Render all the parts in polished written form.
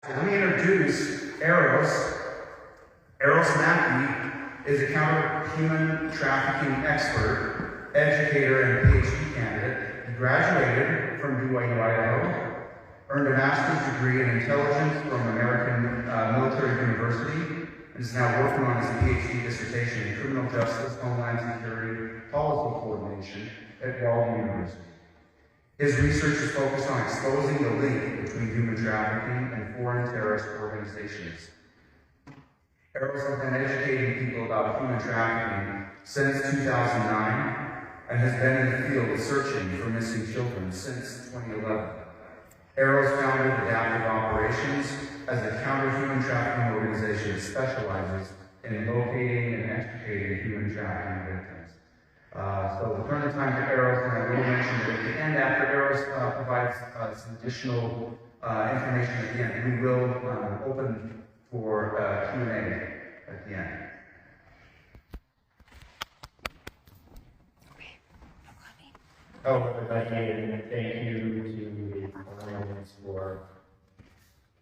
Let me introduce Aros. Aros Mackey is a counter-human trafficking expert, educator, and PhD candidate. He graduated from BYU, Idaho, earned a master's degree in intelligence from American Military University, and is now working on his PhD dissertation in criminal justice, homeland security, policy coordination at Walden University. His research is focused on exposing the link between human trafficking and foreign terrorist organizations. Aros has been educating people about human trafficking since 2009 and has been in the field searching for missing children since 2011. Aros founded Adaptive Operations as a counter-human trafficking organization that specializes in locating and extricating human trafficking victims. So the current time for Aros, and I will mention that at the end, after Aros provides some additional information at the end, we will open for Q&A at the end. Hello, everybody, and thank you to the Alliance for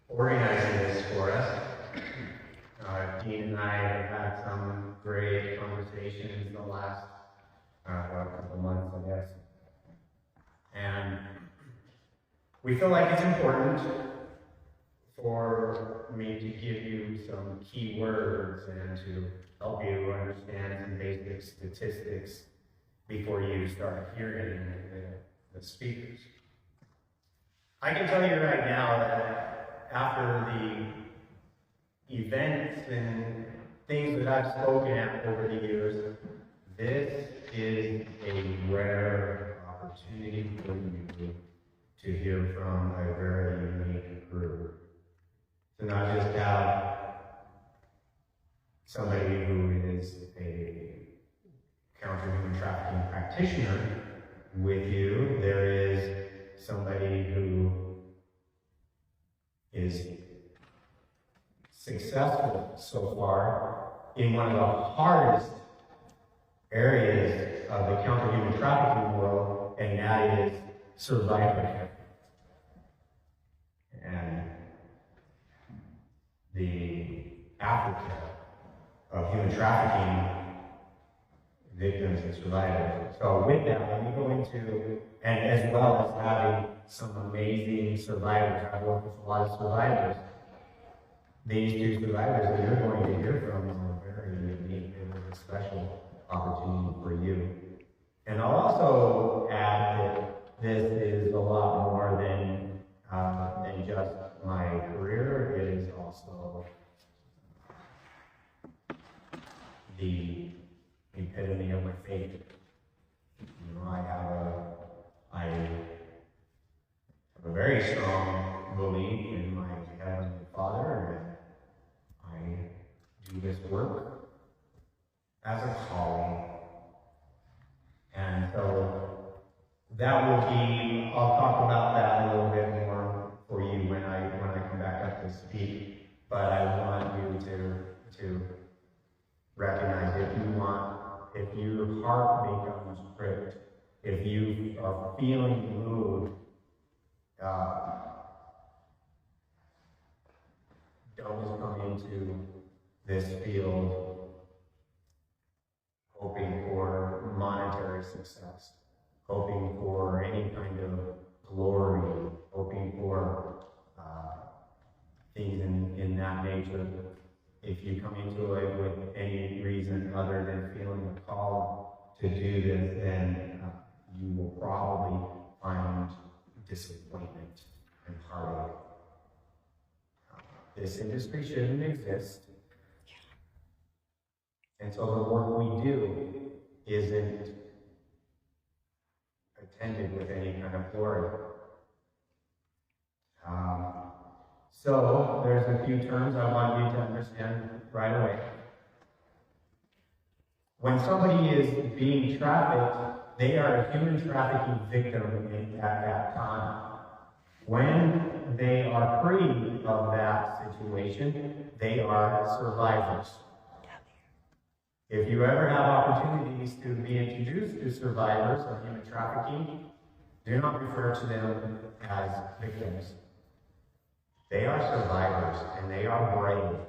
organizing this for us. Dean and I have had some great conversations the last couple of months, I guess. And we feel like it's important for me to give you some key words and to help you understand some basic statistics before you start hearing the speakers. I can tell you right now that after the events and things that I've spoken at over the years, this is a rare opportunity for you to hear from a very unique group. To not just have somebody who is a counter-human trafficking practitioner with you, there is somebody who is successful so far in one of the hardest areas of the counter-human trafficking world, and that is survivorship. And the aftercare of human trafficking victims and survivors. So with that, let me go into, and as well as having some amazing survivors. I've worked with a lot of survivors. These two survivors that you're going to hear from are very unique and a special opportunity for you. And I'll also add that this is a lot more than just my career. It is also the epitome of my faith. You know, I have a very strong belief in my Heavenly Father, and I do this work as a calling. And so that will be, I'll talk about that a little bit more for you when I come back up to speak. But I want you to recognize if your heart becomes pricked, if you are feeling moved, don't just come into this field hoping for monetary success, hoping for any kind of glory, hoping for things in that nature. If you come into it with any reason other than feeling a call to do this, then you will probably find disappointment and heartache. This industry shouldn't exist. And so the work we do isn't attended with any kind of glory. So there's a few terms I want you to understand right away. When somebody is being trafficked, they are a human trafficking victim at that time. When they are free of that situation, they are survivors. If you ever have opportunities to be introduced to survivors of human trafficking, do not refer to them as victims. They are survivors, and they are brave.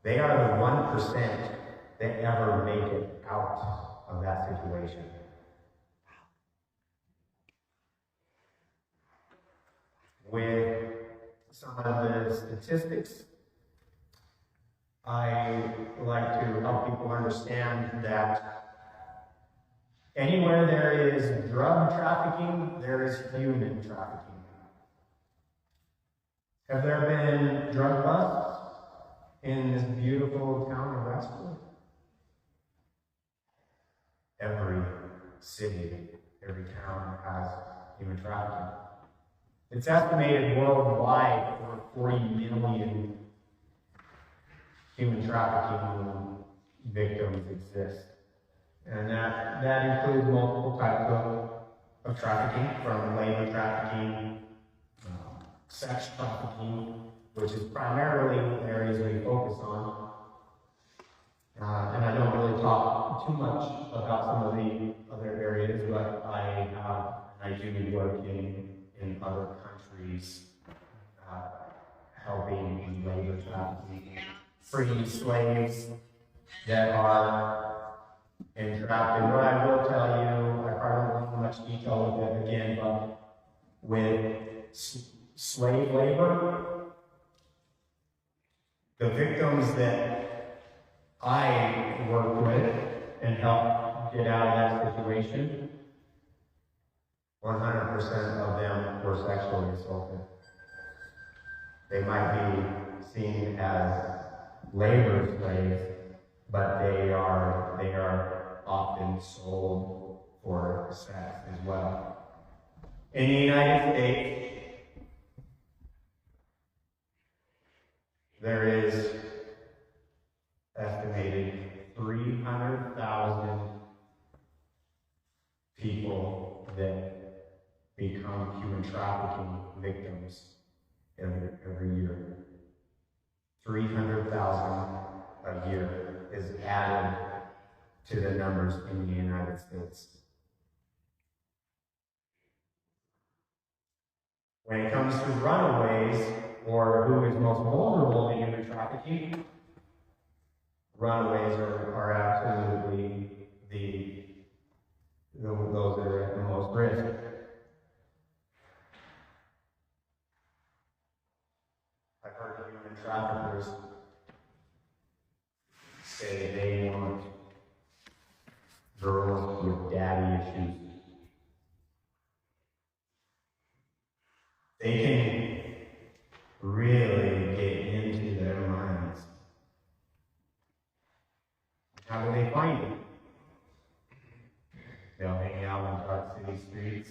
They are the 1% that ever make it out of that situation. With some of the statistics, I like to help people understand that anywhere there is drug trafficking, there is human trafficking. Have there been drug busts in this beautiful town of Westwood? Every city, every town has human trafficking. It's estimated worldwide over 40 million human trafficking victims exist. And that includes multiple types of trafficking, from labor trafficking, sex trafficking, which is primarily the areas we focus on. And I don't really talk too much about some of the other areas, but I do work in other countries, helping in labor trafficking, freeing slaves that are entrapped. And what I will tell you, I probably won't go into much detail with it again, but with slave labor, the victims that I work with and help get out of that situation, 100% of them were sexually assaulted. They might be seen as labor slaves, but they are often sold for sex as well. In the United States, there is estimated 300,000 people that become human trafficking victims every year. 300,000 a year is added to the numbers in the United States. When it comes to runaways, or who is most vulnerable to human trafficking, runaways are absolutely those that are at the most risk. I've heard human traffickers say they want girls with daddy issues. They can really get into their minds. How do they find it? They'll hang out on dark city streets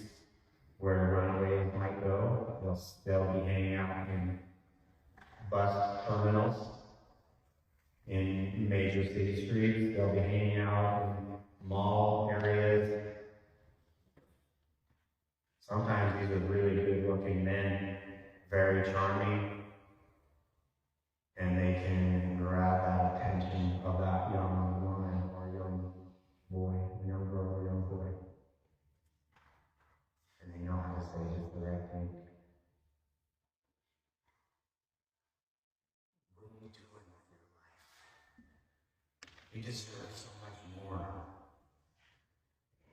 where runaways might go. They'll be hanging out in bus terminals in major city streets. They'll be hanging out in mall areas. Sometimes these are really good-looking men, very charming, and they can grab that attention of that young woman or young boy, young girl or young boy. And they know how to say just the right thing. What are you doing with your life? You deserve so much more.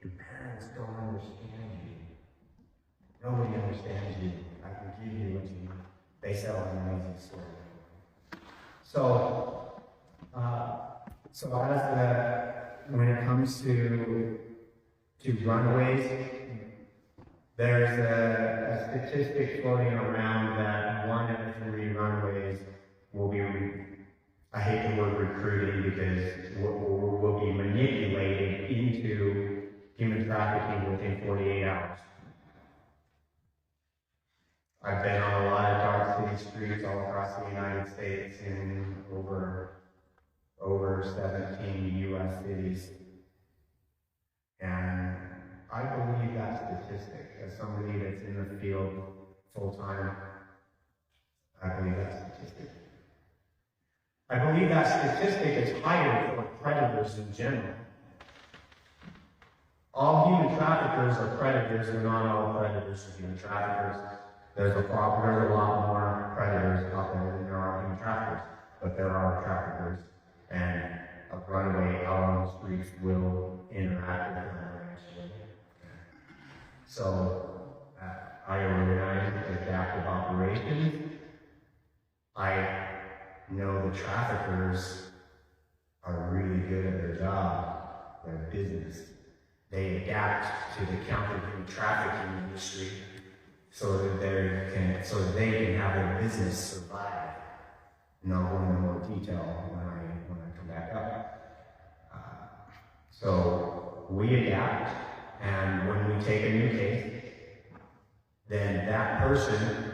Your parents don't understand you. Nobody understands you. I can give you what you need. They sell an amazing story. So when it comes to runaways, there's a statistic floating around that 1 out of 3 runaways will be, I hate the word recruited because will be manipulated into human trafficking within 48 hours. I've been on a lot of dark city streets all across the United States in over 17 U.S. cities. And I believe that statistic, as somebody that's in the field full-time, I believe that statistic. I believe that statistic is higher for predators in general. All human traffickers are predators, and not all predators are human traffickers. There's a lot more predators out there than there are human traffickers, but there are traffickers, and a runaway out on the streets will interact with them eventually. So I organize adaptive operations. I know the traffickers are really good at their job, their business. They adapt to the counter-human trafficking industry so that they can have their business survive. And I'll go into more detail when I come back up. So we adapt, and when we take a new case, then that person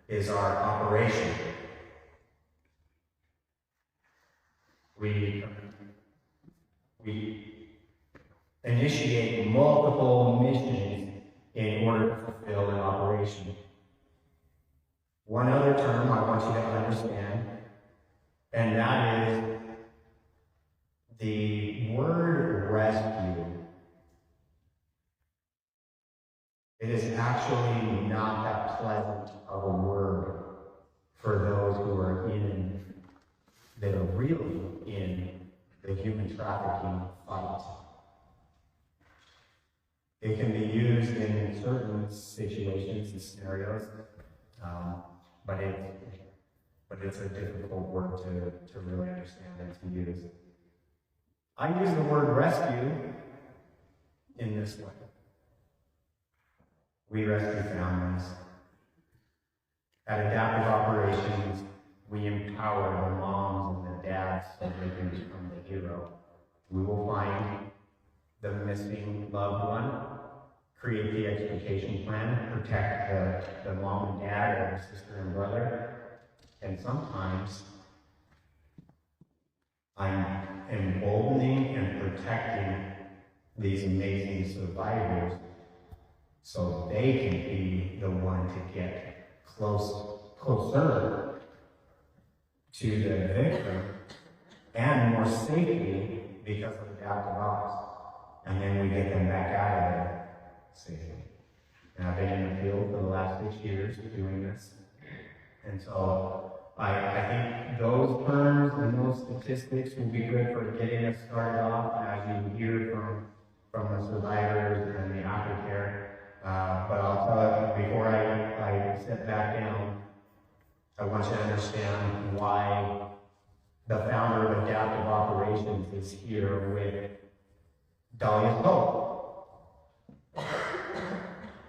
is our operation. We initiate multiple missions in order to fulfill an operation. One other term I want you to understand, and that is the word rescue. It is actually not that pleasant of a word for those who are that are really in the human trafficking fight. It can be used in certain situations and scenarios, but it's a difficult word to really understand and to use. I use the word rescue in this way. We rescue families. At adaptive operations, we empower the moms and the dads so they can become the hero. We will find the missing loved one, create the extrication plan, protect the mom and dad or the sister and brother, and sometimes I'm emboldening and protecting these amazing survivors so they can be the one to get closer to the victim and more safely because of adaptive ops. And then we get them back out of there safely. And I've been in the field for the last 6 years doing this. And so I think those terms and those statistics will be good for getting us started off as you hear from the survivors and the aftercare. But I'll tell you, before I sit back down, I want you to understand why the founder of Adaptive Operations is here with Dahlia's Hope.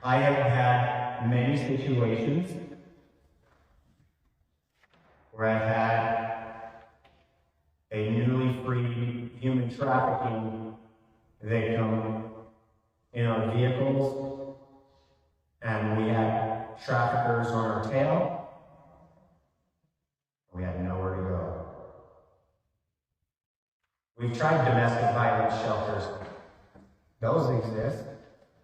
I have had many situations where I've had a newly freed human trafficking victim in our vehicles, and we had traffickers on our tail. We had nowhere to go. We've tried domestic violence shelters. Those exist.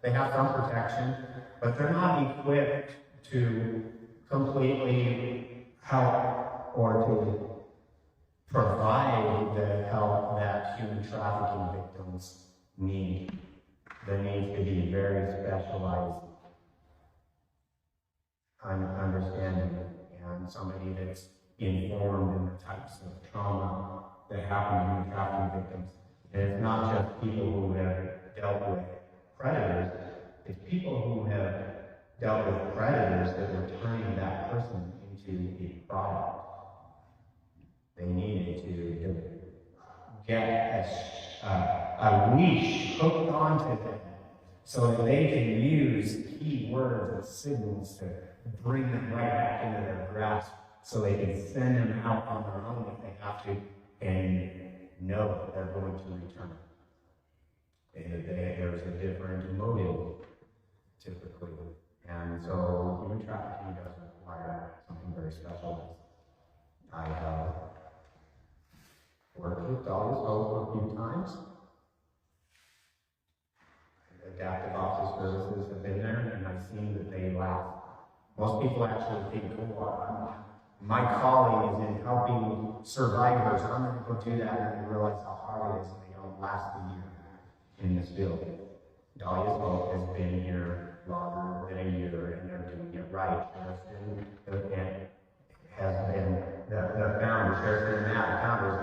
They have some protection, but they're not equipped to completely help or to provide the help that human trafficking victims need. There needs to be very specialized understanding and somebody that's informed in the types of trauma that happen to human trafficking victims. And it's not just people who have dealt with predators, it's people who have dealt with predators that were turning that person into a product. They needed to get a leash hooked onto them so that they can use key words and signals to bring them right back into their grasp so they can send them out on their own if they have to and know that they're going to return. There's a different motive, typically. And so human trafficking does require something very special. I have worked with Dahlia's Hope a few times. Adaptive Office Services have been there, and I've seen that they last. Most people actually think, oh, my calling is in helping survivors. I'm going to go do that, and they realize how hard it is, and they don't last a year in this field. Dahlia's Hope has been here longer than a year and they're doing it right. And has been, the founders, Sheriff and Matt, the founders,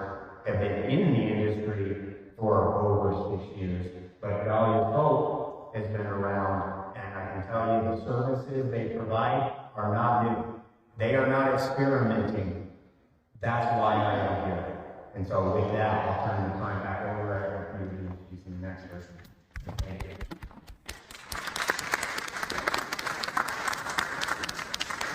have been in the industry for over 6 years. But Valley of Hope has been around, and I can tell you the services they provide are not new. They are not experimenting. That's why I am here. And so with that, I'll turn the time back over to you.